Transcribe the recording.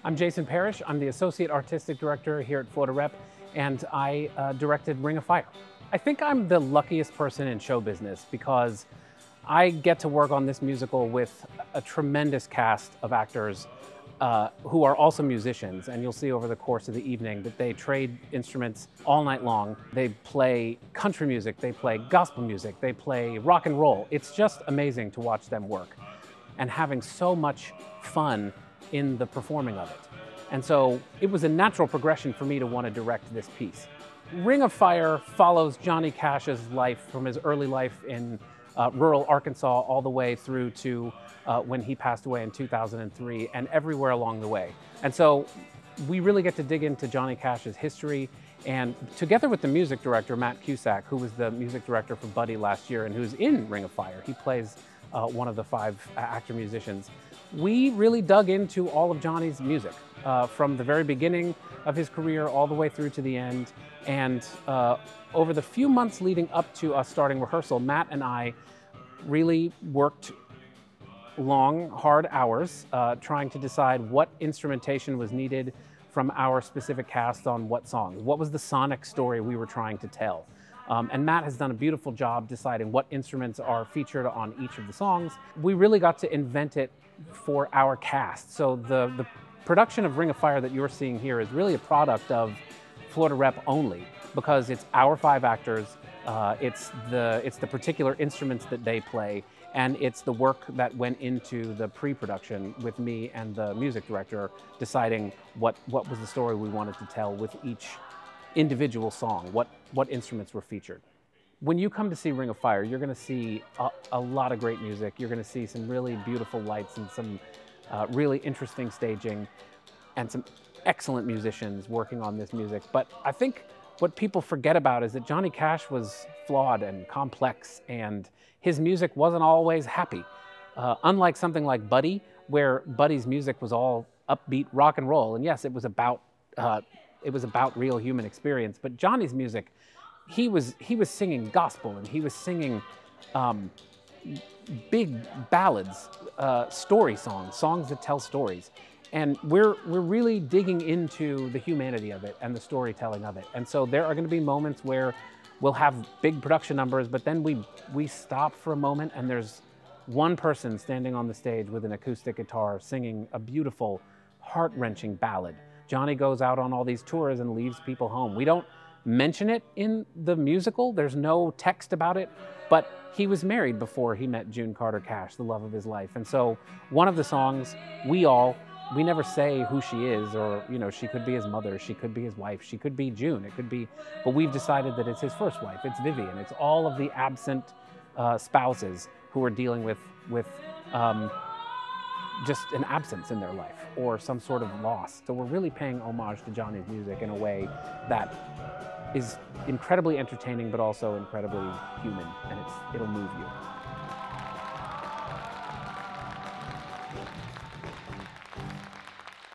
I'm Jason Parrish. I'm the Associate Artistic Director here at Florida Rep, and I directed Ring of Fire. I think I'm the luckiest person in show business because I get to work on this musical with a tremendous cast of actors who are also musicians, and you'll see over the course of the evening that they trade instruments all night long. They play country music, they play gospel music, they play rock and roll. It's just amazing to watch them work and having so much fun in the performing of it. And so it was a natural progression for me to want to direct this piece. Ring of Fire follows Johnny Cash's life from his early life in rural Arkansas all the way through to when he passed away in 2003 and everywhere along the way. And so we really get to dig into Johnny Cash's history, and together with the music director, Matt Cusack, who was the music director for Buddy last year and who's in Ring of Fire. He plays one of the 5 actor musicians. We really dug into all of Johnny's music from the very beginning of his career all the way through to the end. And over the few months leading up to us starting rehearsal, Matt and I really worked long, hard hours trying to decide what instrumentation was needed from our specific cast on what songs. What was the sonic story we were trying to tell? And Matt has done a beautiful job deciding what instruments are featured on each of the songs. We really got to invent it for our cast. So the production of Ring of Fire that you're seeing here is really a product of Florida Rep only, because it's our 5 actors, it's the particular instruments that they play, and it's the work that went into the pre-production with me and the music director deciding what was the story we wanted to tell with each individual song, what instruments were featured. When you come to see Ring of Fire, you're going to see a lot of great music. You're going to see some really beautiful lights and some really interesting staging and some excellent musicians working on this music. But I think what people forget about is that Johnny Cash was flawed and complex, and his music wasn't always happy. Unlike something like Buddy, where Buddy's music was all upbeat rock and roll, and yes, it was about real human experience, but Johnny's music, he was singing gospel, and he was singing big ballads, story songs that tell stories. And we're really digging into the humanity of it and the storytelling of it. And so there are going to be moments where we'll have big production numbers, but then we stop for a moment and there's one person standing on the stage with an acoustic guitar singing a beautiful, heart-wrenching ballad. Johnny goes out on all these tours and leaves people home. We don't mention it in the musical. There's no text about it, but he was married before he met June Carter Cash, the love of his life. And so one of the songs, we never say who she is, or, you know, she could be his mother, she could be his wife, she could be June, it could be, but we've decided that it's his first wife, it's Vivian. It's all of the absent spouses who are dealing with just an absence in their life or some sort of loss. So we're really paying homage to Johnny's music in a way that is incredibly entertaining, but also incredibly human, and it'll move you.